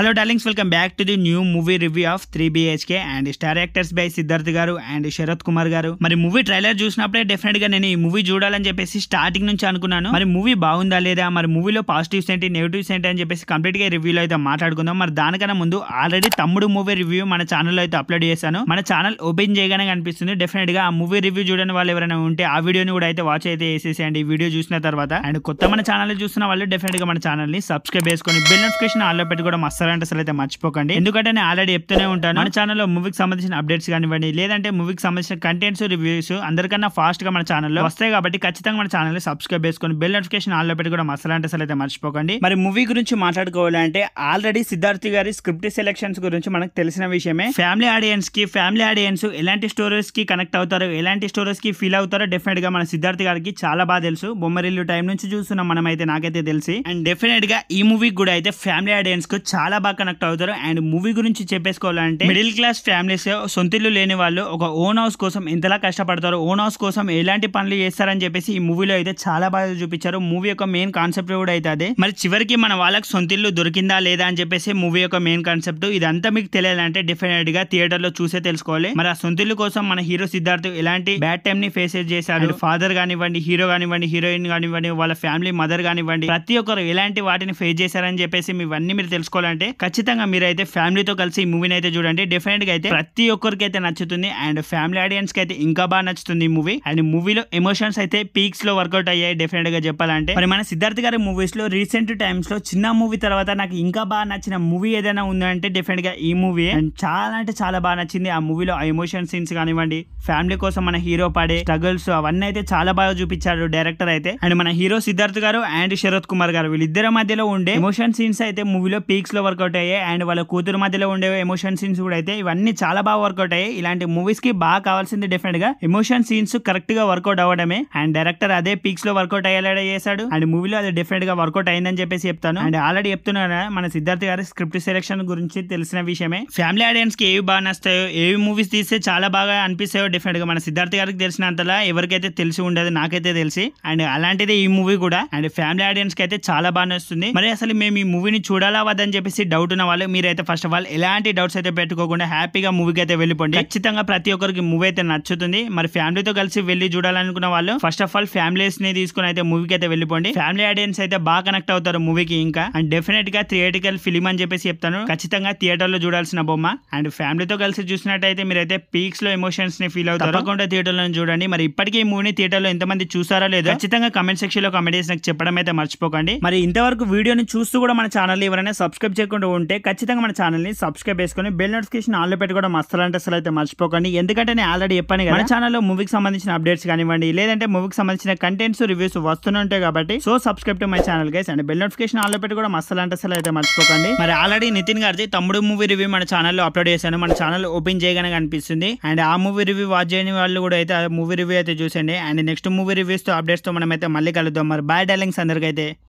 Hello darlings, welcome back to the new movie review of 3BHK and star actors by Siddharth గారు and Sarath Kumar గారు. మరి movie trailer చూసినప్పుడే definite గా నేను ఈ మూవీ చూడాలని చెప్పేసి స్టార్టింగ్ నుంచి అనుకున్నాను. మరి మూవీ బాగుందా లేదా, మరి మూవీలో పాజిటివ్స్ ఏంటి నెగిటివ్స్ ఏంటి అని చెప్పేసి కంప్లీట్ గా రివ్యూలో అయితే మాట్లాడుకుందాం. మరి దానికన్నా ముందు ఆల్రెడీ తమ్ముడు మూవీ రివ్యూ మన ఛానల్లో అయితే అప్లోడ్ చేశాను. మన ఛానల్ ఓపెన్ చేయగానే కనిపిస్తుంది. డెఫినెట్ గా ఆ మూవీ రివ్యూ చూడని వాళ్ళు ఎవరైనా ఉంటే ఆ వీడియోని కూడా అయితే వాచ్ అయితే చేసేసేయండి. ఈ వీడియో చూసిన తర్వాత అండ్ కొత్త మన ఛానల్ చూస్తున్న వాళ్ళు డెఫినెట్ గా మన ఛానల్ ని సబ్స్క్రైబ్ చేసుకొని బెల్ నోటిఫికేషన్ ఆల్లో పెట్టి కూడా అసలు అయితే మర్చిపోకండి. ఎందుకంటే నేను ఆల్రెడీ చెప్తూనే ఉంటాను, మన ఛానల్లో మూవీకి సంబంధించిన అప్డేట్స్ కానివ్వండి, లేదంటే మూవీకి సంబంధించిన కంటెంట్స్ రివ్యూస్ అందరికన్నా ఫాస్ట్ గా మన ఛానల్లో వస్తాయి. కాబట్టి ఖచ్చితంగా మన ఛానల్ ని సబ్స్క్రైబ్ చేసుకొని బెల్ నోటిఫికేషన్ ఆల్లో పెట్టి కూడా అసలు అయితే మర్చిపోకండి. మరి మూవీ గురించి మాట్లాడుకోవాలంటే ఆల్రెడీ సిద్ధార్థ్ గారి స్క్రిప్ట్ సెలెక్షన్స్ గురించి మనకు తెలిసిన విషయమే. ఫ్యామిలీ ఆడియన్స్ ఎలాంటి స్టోరీస్ కి కనెక్ట్ అవుతారో, ఎలాంటి స్టోరీస్ కి ఫీల్ అవుతారో డెఫినెట్ గా మన సిద్ధార్థ్ గారికి చాలా బాగా తెలుసు. బొమ్మరిల్లు టైం నుంచి చూస్తున్నాం మనం అయితే, నాకైతే తెలిసి. అండ్ డెఫినెట్ గా ఈ మూవీ కూడా అయితే ఫ్యామిలీ ఆడియన్స్ కు చాలా బాగా కనెక్ట్ అవుతారు. అండ్ మూవీ గురించి చెప్పేసుకోవాలంటే మిడిల్ క్లాస్ ఫ్యామిలీస్, సొంతిల్లు లేని వాళ్ళు ఒక ఓన్ హౌస్ కోసం ఎంతలా కష్టపడతారు, ఓన్ హౌస్ కోసం ఎలాంటి పనులు చేస్తారని చెప్పేసి ఈ మూవీలో అయితే చాలా బాగా చూపించారు. మూవీ యొక్క మెయిన్ కాన్సెప్ట్ కూడా అయితే అదే. మరి చివరికి మన వాళ్ళకి సొంతిల్లు దొరికిందా లేదా అని చెప్పేసి మూవీ యొక్క మెయిన్ కాన్సెప్ట్. ఇదంతా మీకు తెలియాలంటే డెఫినెట్ గా థియేటర్ లో చూసే తెలుసుకోవాలి. మరి ఆ సొంతిల్లు కోసం మన హీరో సిద్ధార్థ్ ఎలాంటి బ్యాడ్ టైం ని ఫేస్ చేశారు, ఫాదర్ కానివ్వండి, హీరో కానివ్వండి, హీరోయిన్ కానివ్వండి, వాళ్ళ ఫ్యామిలీ మదర్ కానివ్వండి, ప్రతి ఒక్కరు ఎలాంటి వాటిని ఫేస్ చేశారని చెప్పేసి ఇవన్నీ మీరు తెలుసుకోవాలంటే ఖచ్చితంగా మీరైతే ఫ్యామిలీతో కలిసి ఈ మూవీని అయితే చూడండి. డెఫినెట్ గా అయితే ప్రతి ఒక్కరికి అయితే నచ్చుతుంది. అండ్ ఫ్యామిలీ ఆడియన్స్ కి అయితే ఇంకా బాగా నచ్చుతుంది ఈ మూవీ. అండ్ మూవీలో ఎమోషన్స్ అయితే పీక్స్ లో వర్కౌట్ అయ్యాయి డెఫినెట్ గా చెప్పాలంటే. మరి మన సిద్ధార్థ్ గారి మూవీస్ లో రీసెంట్ టైమ్స్ లో చిన్న మూవీ తర్వాత నాకు ఇంకా బాగా నచ్చిన మూవీ ఏదైనా ఉందంటే డెఫినెట్ గా ఈ మూవీ. అండ్ చాలా అంటే చాలా బాగా నచ్చింది. ఆ మూవీలో ఆ ఎమోషన్ సీన్స్ కానివ్వండి, ఫ్యామిలీ కోసం మన హీరో పడే స్ట్రగుల్స్, అవన్నీ అయితే చాలా బాగా చూపించారు డైరెక్టర్ అయితే. అండ్ మన హీరో సిద్ధార్థ్ గారు అండ్ శరత్ కుమార్ గారు వీళ్ళిద్దరి మధ్యలో ఉండే ఎమోషన్ సీన్స్ అయితే మూవీలో పీక్స్ లో వర్కౌట్ అయ్యాయి. అండ్ వాళ్ళ కూతురు మధ్యలో ఉండే ఎమోషన్ సీన్స్ కూడా అయితే ఇవన్నీ చాలా బాగా వర్కౌట్ అయ్యాయి. ఇలాంటి మూవీస్ కి బాగా కావాల్సింది డెఫినెట్ గా ఎమోషన్ సీన్స్ కరెక్ట్ గా వర్కౌట్ అవ్వడమే. అండ్ డైరెక్టర్ అదే పీక్స్ లో వర్కౌట్ అయ్యేలా చేశాడు. అండ్ మూవీలో అది డెఫినెట్ గా వర్కౌట్ అయిందని చెప్పేసి చెప్తాను. అండ్ ఆల్రెడీ చెప్తున్నాను, మన సిద్ధార్థ్ గారి స్క్రిప్ట్ సెలెక్షన్ గురించి తెలిసిన విషయమే. ఫ్యామిలీ ఆడియన్స్ కి ఏవి బాగా నస్తాయో, ఏవి మూవీస్ తీస్తే చాలా బాగా అనిపిస్తాయో డెఫినెట్ గా మన సిద్ధార్థ్ గారికి తెలిసినంతలా ఎవరికైతే తెలిసి ఉండదు, నాకైతే తెలిసి. అండ్ అలాంటిదే ఈ మూవీ కూడా. అండ్ ఫ్యామిలీ ఆడియన్స్ కి అయితే చాలా బాగా నచ్చుతుంది. మరి అసలు మేము ఈ మూవీని చూడాలా వద్దని చెప్పేసి డౌట్ ఉన్న వాళ్ళు మీరైతే ఫస్ట్ ఆఫ్ ఆల్ ఎలాంటి డౌట్స్ అయితే పెట్టుకోకుండా హ్యాపీగా మూవీకి అయితే వెళ్ళిపోండి. ఖచ్చితంగా ప్రతి ఒక్కరికి మూవీ అయితే నచ్చుతుంది. మరి ఫ్యామిలీతో కలిసి వెళ్ళి చూడాలనుకున్న వాళ్ళు ఫస్ట్ ఆఫ్ ఆల్ ఫ్యామిలీస్ ని తీసుకుని అయితే మూవీకి అయితే వెళ్ళిపోండి. ఫ్యామిలీ ఆడియన్స్ అయితే బాగా కనెక్ట్ అవుతారు మూవీకి ఇంకా. అండ్ డెఫినెట్ గా థియేటికల్ ఫిలిం అని చెప్పేసి చెప్తాను. ఖచ్చితంగా థియేటర్ లో చూడాల్సిన బొమ్మ. అండ్ ఫ్యామిలీతో కలిసి చూసినట్టయితే మీరైతే పీక్స్ లో ఎమోషన్స్ ని ఫీల్ అవుతారు. తప్పకుండా థియేటర్ లో చూడండి. మరి ఇప్పటికీ ఈ మూవీని థియేటర్ లో ఎంతమంది చూసారో లేదో ఖచ్చితంగా కమెంట్ సెక్షన్ లో కమెంట్ చేసి నాకు చెప్పడం అయితే మర్చిపోకండి. మరి ఇంతవరకు వీడియోని చూస్తూ కూడా మన ఛానల్ ఎవరైనా సబ్స్క్రైబ్ చేయకుండా ఉంటే ఖచ్చితంగా మన ఛానల్ ని సబ్స్క్రైబ్ చేసుకుని బెల్ నోటిఫికేషన్ ఆల్లో పెట్టుకోవడం అసలు అయితే మర్చిపోకండి. ఎందుకంటే నేను ఆల్రెడీ చెప్పాను కదా, మన ఛానల్లో మూవీకి సంబంధించిన అప్డేట్స్ కానివ్వండి, లేదంటే మూవీకి సంబంధించిన కంటెంట్స్ రివ్యూస్ వస్తూనే ఉంటాయి. కాబట్టి so subscribe to my channel guys. And bell notification ఆల్లో పెట్టుకోవడం అసలు అయితే మర్చిపోకండి. మరి ఆల్రెడీ నితిన్ గారిది తమ్ముడు మూవీ రివ్యూ మన ఛానల్లో అప్లోడ్ చేశాను. మన ఛానల్ ఓపెన్ చేయగానే కనిపిస్తుంది. అండ్ ఆ మూవీ రివ్యూ వాచ్ చేయని వాళ్ళు కూడా అయితే ఆ మూవీ రివ్యూ అయితే చూసండి. అండ్ నెక్స్ట్ మూవీ రివ్యూస్ తో అప్డేట్స్ తో మనం అయితే మళ్ళీ కలుద్దాం. మరి బాయ్ డార్లింగ్స్ అందరికైతే.